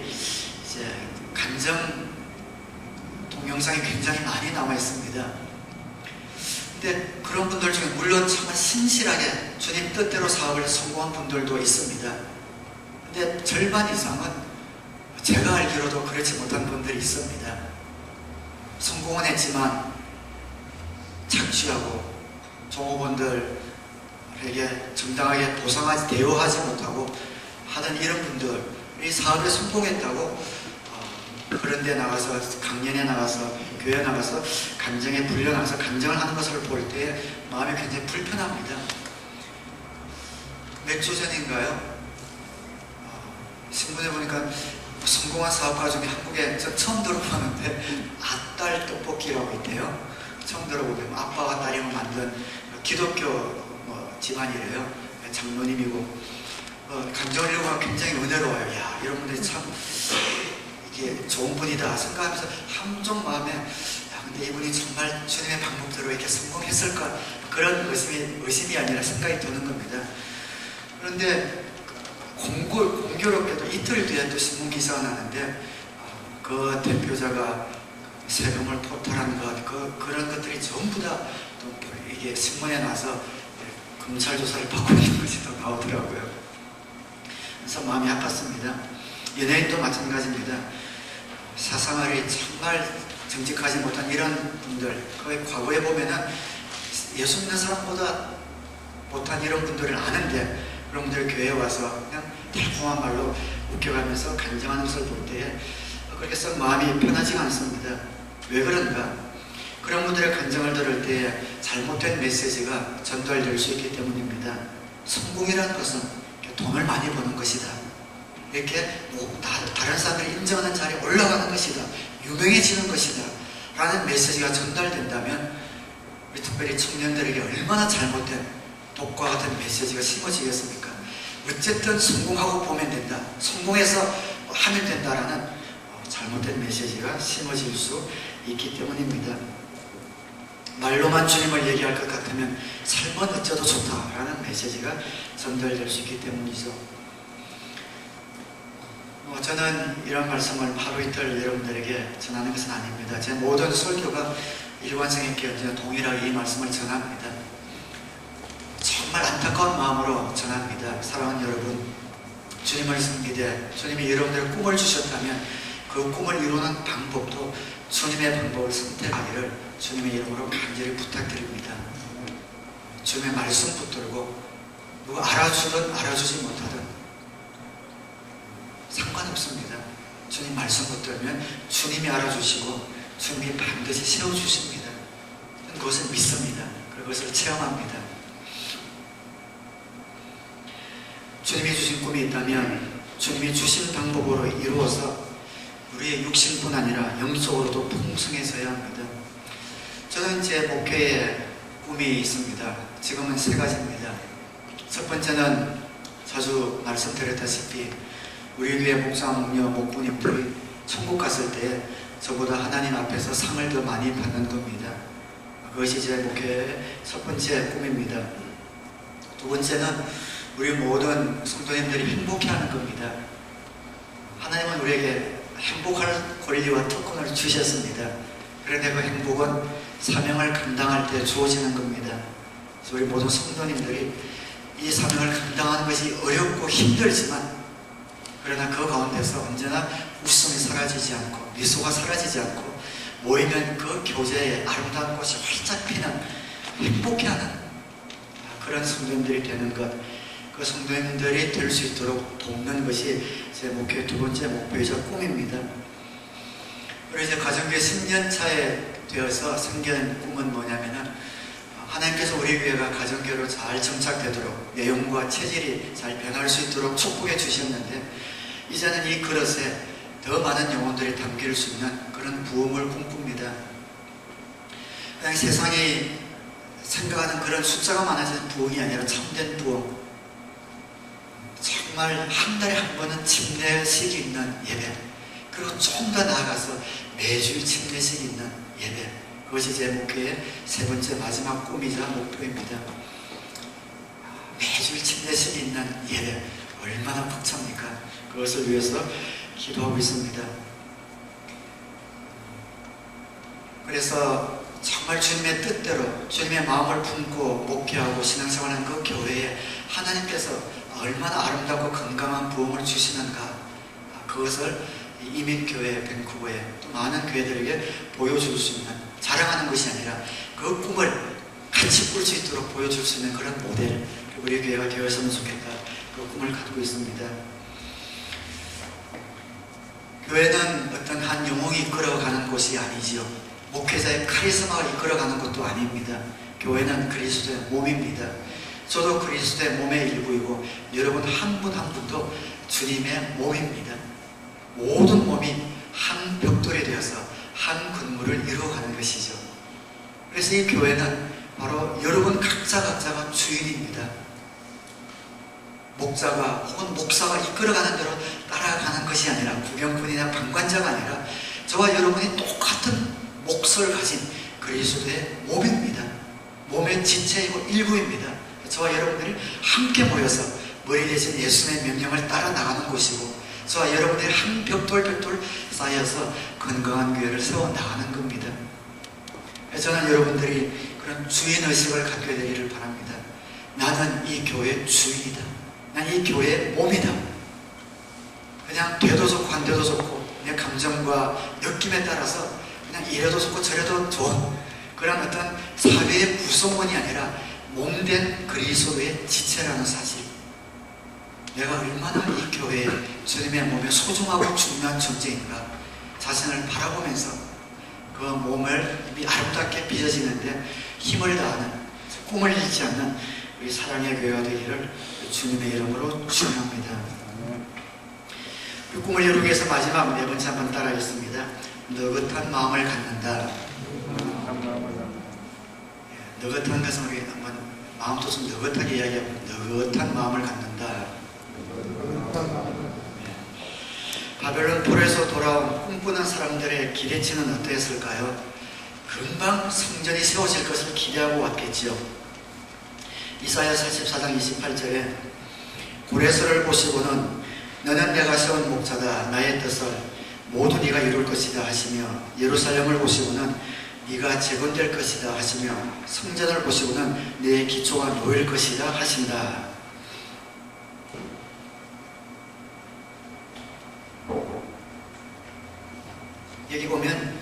이제 간증 동영상이 굉장히 많이 남아 있습니다. 근데 그런 분들 중에 물론 정말 신실하게 주님 뜻대로 사업을 성공한 분들도 있습니다. 근데 절반 이상은 제가 알기로도 그렇지 못한 분들이 있습니다. 성공은 했지만 착취하고 종업원들에게 정당하게 대우하지 못하고 하던 이런 분들이 사업에 성공했다고 그런 데 나가서, 강연에 나가서, 교회 나가서, 간증에 불려나가서 간증을 하는 것을 볼 때 마음이 굉장히 불편합니다. 몇 주 전인가요? 신문에 보니까 성공한 사업가 중에 한국에 저 처음 들어보는데 아딸 떡볶이라고 있대요. 처음 들어보면 아빠와 딸이만 만든 기독교 집안이래요. 장로님이고 간증을 읽으면 굉장히 은혜로워요. 야, 이런 분들이 참 이게 좋은 분이다 생각하면서 한쪽 마음에, 근데 이분이 정말 주님의 방법대로 이렇게 성공했을까, 그런 의심이 아니라 생각이 드는 겁니다. 그런데 공교롭게도 이틀 뒤에 또 신문 기사가 나는데 그 대표자가 세금을 토탈한 것, 그런 것들이 전부 다 또 이게 신문에 나서 검찰 조사를 받고 있는 것이 또 나오더라고요. 그래서 마음이 아팠습니다. 연예인도 마찬가지입니다. 사상활이 정말 정직하지 못한 이런 분들, 거의 과거에 보면은 예수 믿는 사람보다 못한 이런 분들을 아는데, 그런 분들 교회에 와서 그냥 달콤한 말로 웃겨가면서 간증하는 것을 볼 때에 그렇게 썩 마음이 편하지가 않습니다. 왜 그런가? 그런 분들의 간증을 들을 때 잘못된 메시지가 전달될 수 있기 때문입니다. 성공이라는 것은 돈을 많이 버는 것이다. 이렇게 다른 사람들이 인정하는 자리에 올라가는 것이다, 유명해지는 것이다 라는 메시지가 전달된다면 우리 특별히 청년들에게 얼마나 잘못된 독과 같은 메시지가 심어지겠습니까? 어쨌든 성공하고 보면 된다, 성공해서 하면 된다라는 잘못된 메시지가 심어질 수 있기 때문입니다. 말로만 주님을 얘기할 것 같으면 삶은 어쩌도 좋다라는 메시지가 전달될 수 있기 때문이죠. 저는 이런 말씀을 하루 이틀 여러분들에게 전하는 것은 아닙니다. 제 모든 설교가 일관성 있게 언제나 동일하게 이 말씀을 전합니다. 정말 안타까운 마음으로 전합니다. 사랑하는 여러분, 주님을 믿되 주님이 여러분들의 꿈을 주셨다면 그 꿈을 이루는 방법도 주님의 방법을 선택하기를 주님의 이름으로 간절히 부탁드립니다. 주님의 말씀 붙들고 누가 알아주든 알아주지 못하든 상관없습니다. 주님 말씀 붙들면 주님이 알아주시고 주님이 반드시 세워주십니다. 그것을 믿습니다. 그것을 체험합니다. 주님이 주신 꿈이 있다면 주님이 주신 방법으로 이루어서 우리의 육신뿐 아니라 영적으로도 풍성해져야 합니다. 저는 제 목회에 꿈이 있습니다. 지금은 3가지입니다. 첫 번째는 자주 말씀드렸다시피 우리 교회 목사, 목녀, 목부님들이 천국 갔을 때 저보다 하나님 앞에서 상을 더 많이 받는 겁니다. 그것이 제 목회의 첫 번째 꿈입니다. 두 번째는 우리 모든 성도님들이 행복해하는 겁니다. 하나님은 우리에게 행복할 권리와 특권을 주셨습니다. 그런데 그 행복은 사명을 감당할 때 주어지는 겁니다. 그래서 우리 모든 성도님들이 이 사명을 감당하는 것이 어렵고 힘들지만 그러나 그 가운데서 언제나 웃음이 사라지지 않고 미소가 사라지지 않고 모이면 그 교제에 아름다운 꽃이 활짝 피는 행복해하는 그런 성도님들이 되는 것, 그 성도님들이 될 수 있도록 돕는 것이 제 목표의 두 번째 목표이자 꿈입니다. 그리고 이제 가정교회 10년 차에 되어서 생긴 꿈은 뭐냐면은 하나님께서 우리 교회가 가정교회로 잘 정착되도록 내용과 체질이 잘 변할 수 있도록 축복해 주셨는데 이제는 이 그릇에 더 많은 영혼들이 담길 수 있는 그런 부흥을 꿈꿉니다. 그냥 세상이 생각하는 그런 숫자가 많아지는 부흥이 아니라 참된 부흥, 정말 한 달에 한 번은 침례식이 있는 예배, 그리고 좀 더 나아가서 매주 침례식이 있는 예배, 그것이 제 목표의 세 번째 마지막 꿈이자 목표입니다. 매주 침례식이 있는 예배 얼마나 벅찹니까? 그것을 위해서 기도하고 있습니다. 그래서 정말 주님의 뜻대로 주님의 마음을 품고 목회하고 신앙생활하는 그 교회에 하나님께서 얼마나 아름답고 건강한 부흥을 주시는가, 그것을 이민교회, 밴쿠버에 또 많은 교회들에게 보여줄 수 있는, 자랑하는 것이 아니라 그 꿈을 같이 꿀 수 있도록 보여줄 수 있는 그런 모델, 우리 교회가 되었으면 좋겠다, 그 꿈을 갖고 있습니다. 교회는 어떤 한 영웅이 이끌어가는 곳이 아니지요. 목회자의 카리스마가 이끌어가는 것도 아닙니다. 교회는 그리스도의 몸입니다. 저도 그리스도의 몸의 일부이고 여러분 한 분 한 분도 주님의 몸입니다. 모든 몸이 한 벽돌이 되어서 한 건물을 이루어가는 것이죠. 그래서 이 교회는 바로 여러분 각자가 주인입니다. 목자가 혹은 목사가 이끌어가는 대로 따라가는 것이 아니라 구경꾼이나 방관자가 아니라 저와 여러분이 똑같은 몫을 가진 그리스도의 몸입니다. 몸의 지체이고 일부입니다. 저와 여러분들이 함께 모여서 머리 대신 예수님의 명령을 따라 나가는 곳이고 저와 여러분들이 한 벽돌 쌓여서 건강한 교회를 세워 나가는 겁니다. 저는 여러분들이 그런 주인의식을 갖게 되기를 바랍니다. 나는 이 교회의 주인이다. 난 이 교회의 몸이다. 그냥 돼도 좋고 안 돼도 좋고 내 감정과 느낌에 따라서 그냥 이래도 좋고 저래도 좋은 그런 어떤 사회의 구성원이 아니라 몸된 그리스도의 지체라는 사실, 내가 얼마나 이 교회에 주님의 몸에 소중하고 중요한 존재인가 자신을 바라보면서 그 몸을 아름답게 빚어지는데 힘을 다하는, 꿈을 잃지 않는 우리 사랑의 교회가 되기를 주님의 이름으로 축원합니다. 이 꿈을 이루기 위해서 마지막 네 번째 한번 따라하겠습니다. 느긋한 마음을 갖는다. 느긋한 것은 우리 한번 마음도 좀 느긋하게 이야기하고, 느긋한 마음을 갖는다. 바벨론 포로에서 돌아온 꿈꾸는 사람들의 기대치는 어떠했을까요? 금방 성전이 세워질 것을 기대하고 왔겠지요. 이사야 44장 28절에 고레스를 보시고는 너는 내가 세운 목자다. 나의 뜻을 모두 네가 이룰 것이다 하시며, 예루살렘을 보시고는 네가 재건될 것이다 하시며, 성전을 보시고는 네 기초가 놓일 것이다 하신다. 여기 보면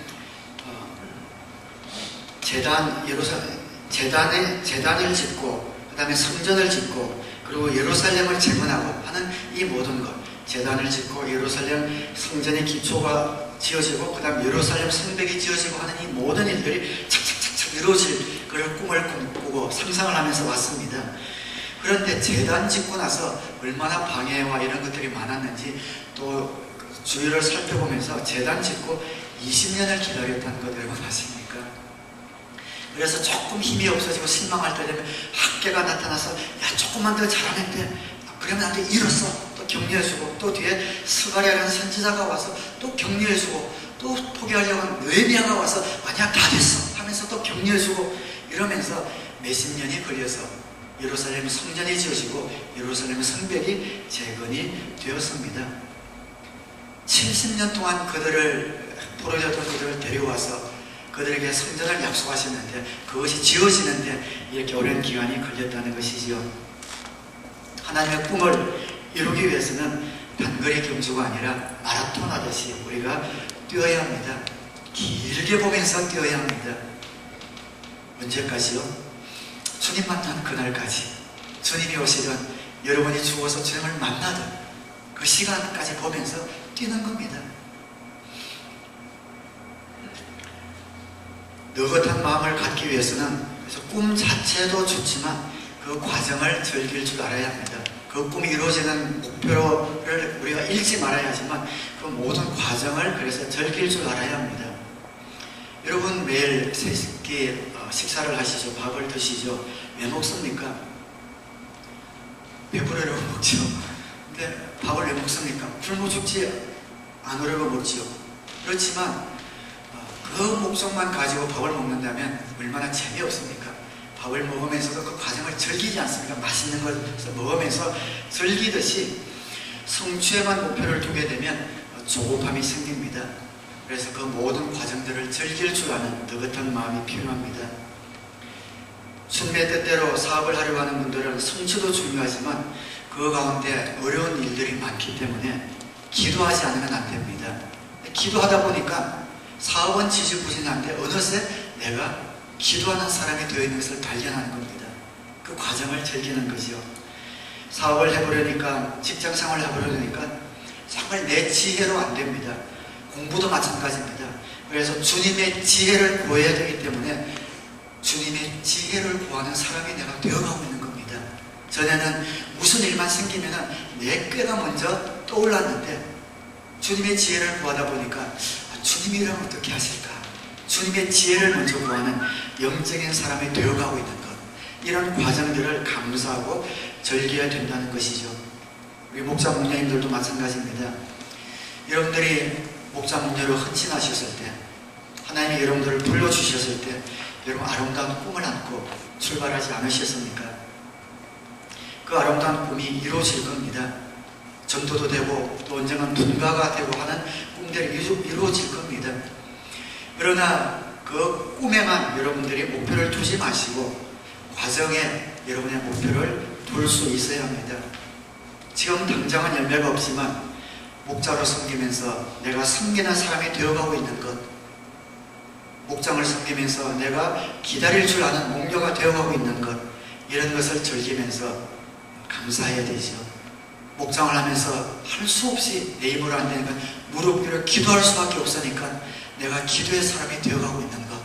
재단을 짓고, 그 다음에 성전을 짓고, 그리고 예루살렘을 재건하고 하는 이 모든 것, 재단을 짓고 예루살렘 성전의 기초가 지어지고, 그 다음 예루살렘 성벽이 지어지고 하는 이 모든 일들이 착착착착 이루어질 그런 꿈을 꾸고 상상을 하면서 왔습니다. 그런데 재단 짓고 나서 얼마나 방해와 이런 것들이 많았는지 또 주위를 살펴보면서 재단 짓고 20년을 기다렸다는 것 여러분 아십니까? 그래서 조금 힘이 없어지고 실망할 때 되면 학계가 나타나서 야 조금만 더 잘하는데 그러면 나한테 이뤘어. 또 격려해주고, 또 뒤에 스가랴라는 선지자가 와서 또 격려해주고, 또 포기하려고 하는 느헤미야가 와서 아니야 다 됐어 하면서 또 격려해주고, 이러면서 몇십 년이 걸려서 예루살렘 성전이 지어지고 예루살렘 성벽이 재건이 되었습니다. 70년 동안 포로되었던 그들을 데려와서 그들에게 성전을 약속하셨는데 그것이 지어지는데 이렇게 오랜 기간이 걸렸다는 것이지요. 하나님의 꿈을 이루기 위해서는 단거리 경주가 아니라 마라톤 하듯이 우리가 뛰어야 합니다. 길게 보면서 뛰어야 합니다. 언제까지요? 주님 만난 그날까지. 주님이 오시던, 여러분이 죽어서 주님을 만나던 그 시간까지 보면서 뛰는 겁니다. 느긋한 마음을 갖기 위해서는 그래서 꿈 자체도 좋지만 그 과정을 즐길 줄 알아야 합니다. 그 꿈이 이루어지는 목표를 우리가 잃지 말아야 하지만 그 모든 과정을 그래서 즐길 줄 알아야 합니다. 여러분 매일 세끼 식사를 하시죠. 밥을 드시죠. 왜 먹습니까? 배부르려고 먹죠. 근데 밥을 왜 먹습니까? 굶어 죽지 않으려고 먹죠. 그렇지만 그 목적만 가지고 밥을 먹는다면 얼마나 재미없습니까? 밥을 먹으면서도 그 과정을 즐기지 않습니까? 맛있는 걸 먹으면서 즐기듯이 성취에만 목표를 두게 되면 조급함이 생깁니다. 그래서 그 모든 과정들을 즐길 줄 아는 느긋한 마음이 필요합니다. 주님의 뜻대로 사업을 하려고 하는 분들은 성취도 중요하지만 그 가운데 어려운 일들이 많기 때문에 기도하지 않으면 안 됩니다. 기도하다 보니까 사업은 지지부진한데 어느새 내가 기도하는 사람이 되어 있는 것을 발견하는 겁니다. 그 과정을 즐기는 거죠. 사업을 해보려니까, 직장 생활을 해보려니까 정말 내 지혜로 안 됩니다. 공부도 마찬가지입니다. 그래서 주님의 지혜를 구해야 되기 때문에 주님의 지혜를 구하는 사람이 내가 되어가고 있는 겁니다. 전에는 무슨 일만 생기면 내 꾀가 먼저 떠올랐는데 주님의 지혜를 구하다 보니까 주님이라면 어떻게 하실까? 주님의 지혜를 먼저 구하는 영적인 사람이 되어가고 있는 것, 이런 과정들을 감사하고 즐겨야 된다는 것이죠. 우리 목자 목녀님들도 마찬가지입니다. 여러분들이 목자 목녀로 헌신하셨을 때, 하나님이 여러분들을 불러주셨을 때 여러분 아름다운 꿈을 안고 출발하지 않으셨습니까? 그 아름다운 꿈이 이루어질 겁니다. 전도도 되고 또 언젠간 분가가 되고 하는 꿈들이 이루어질 겁니다. 그러나 그 꿈에만 여러분들이 목표를 두지 마시고 과정에 여러분의 목표를 둘 수 있어야 합니다. 지금 당장은 열매가 없지만 목자로 섬기면서 내가 섬기는 사람이 되어가고 있는 것, 목장을 섬기면서 내가 기다릴 줄 아는 목녀가 되어가고 있는 것, 이런 것을 즐기면서 감사해야 되죠. 목장을 하면서 할 수 없이 내 힘으로 안 되니까 무릎 꿇어 기도할 수밖에 없으니까 내가 기도의 사람이 되어가고 있는 것,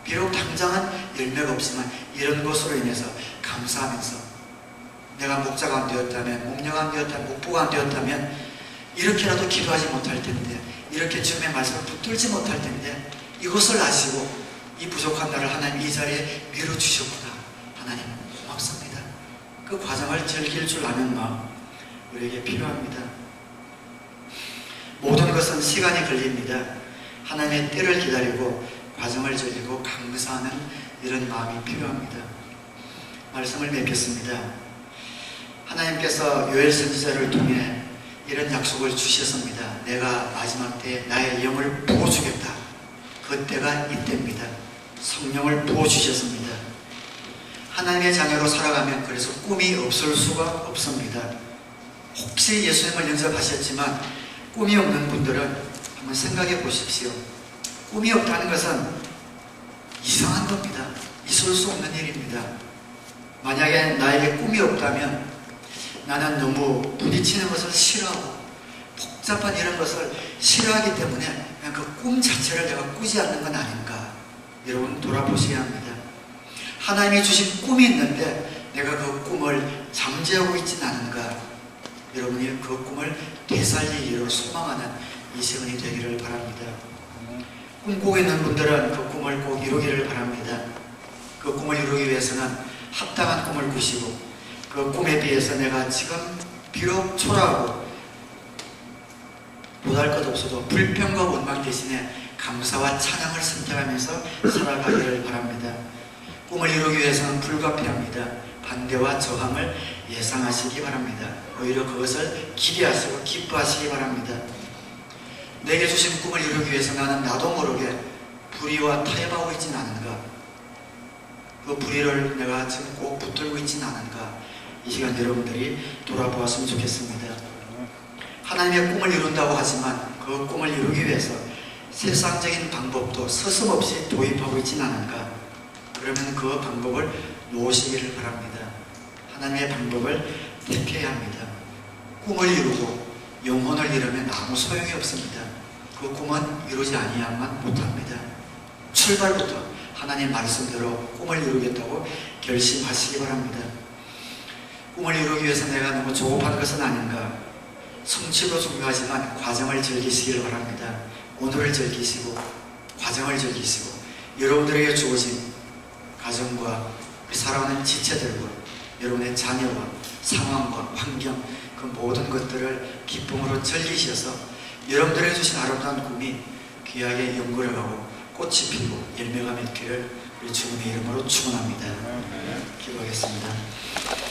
비록 당장은 열매가 없지만 이런 것으로 인해서 감사하면서 내가 목자가 안 되었다면, 목녀가 안 되었다면, 목부가 안 되었다면 이렇게라도 기도하지 못할 텐데, 이렇게 주님의 말씀을 붙들지 못할 텐데, 이것을 아시고 이 부족한 나를 하나님 이 자리에 밀어주셨구나. 하나님 고맙습니다. 그 과정을 즐길 줄 아는 마음 우리에게 필요합니다. 모든 것은 시간이 걸립니다. 하나님의 때를 기다리고 과정을 즐기고 감사하는 이런 마음이 필요합니다. 말씀을 맺겠습니다. 하나님께서 요엘 선지자를 통해 이런 약속을 주셨습니다. 내가 마지막 때에 나의 영을 부어주겠다. 그 때가 이때입니다. 성령을 부어주셨습니다. 하나님의 자녀로 살아가면 그래서 꿈이 없을 수가 없습니다. 혹시 예수님을 영접하셨지만 꿈이 없는 분들은 한번 생각해 보십시오. 꿈이 없다는 것은 이상한 겁니다. 있을 수 없는 일입니다. 만약에 나에게 꿈이 없다면 나는 너무 부딪히는 것을 싫어하고 복잡한 이런 것을 싫어하기 때문에 그냥 그 꿈 자체를 내가 꾸지 않는 건 아닌가. 여러분 돌아보셔야 합니다. 하나님이 주신 꿈이 있는데 내가 그 꿈을 잠재우고 있지는 않은가. 여러분이 그 꿈을 되살리기로 소망하는 이 시간이 되기를 바랍니다. 꿈꾸고 있는 분들은 그 꿈을 꼭 이루기를 바랍니다. 그 꿈을 이루기 위해서는 합당한 꿈을 꾸시고 그 꿈에 비해서 내가 지금 비록 초라하고 보잘것없어도 불평과 원망 대신에 감사와 찬양을 선택하면서 살아가기를 바랍니다. 꿈을 이루기 위해서는 불가피합니다. 반대와 저항을 예상하시기 바랍니다. 오히려 그것을 기대하시고 기뻐하시기 바랍니다. 내게 주신 꿈을 이루기 위해서 나는 나도 모르게 불의와 타협하고 있지는 않은가. 그 불의를 내가 지금 꼭 붙들고 있지는 않은가. 이 시간 여러분들이 돌아보았으면 좋겠습니다. 하나님의 꿈을 이룬다고 하지만 그 꿈을 이루기 위해서 세상적인 방법도 서슴없이 도입하고 있지는 않은가. 그러면 그 방법을 놓으시기를 바랍니다. 하나님의 방법을 택해야 합니다. 꿈을 이루고 영혼을 잃으면 아무 소용이 없습니다. 그 꿈은 이루지 아니야만 못합니다. 출발부터 하나님 말씀대로 꿈을 이루겠다고 결심하시기 바랍니다. 꿈을 이루기 위해서 내가 너무 조급한 것은 아닌가. 성취도 중요하지만 과정을 즐기시길 바랍니다. 오늘을 즐기시고 과정을 즐기시고 여러분들에게 주어진 가정과 살아가는 지체들과 여러분의 자녀와 상황과 환경 그 모든 것들을 기쁨으로 즐기셔서 여러분들에게 주신 아름다운 꿈이 귀하게 연구를 하고 꽃이 피고 열매가 맺기를 우리 주님의 이름으로 축원합니다. 기도하겠습니다.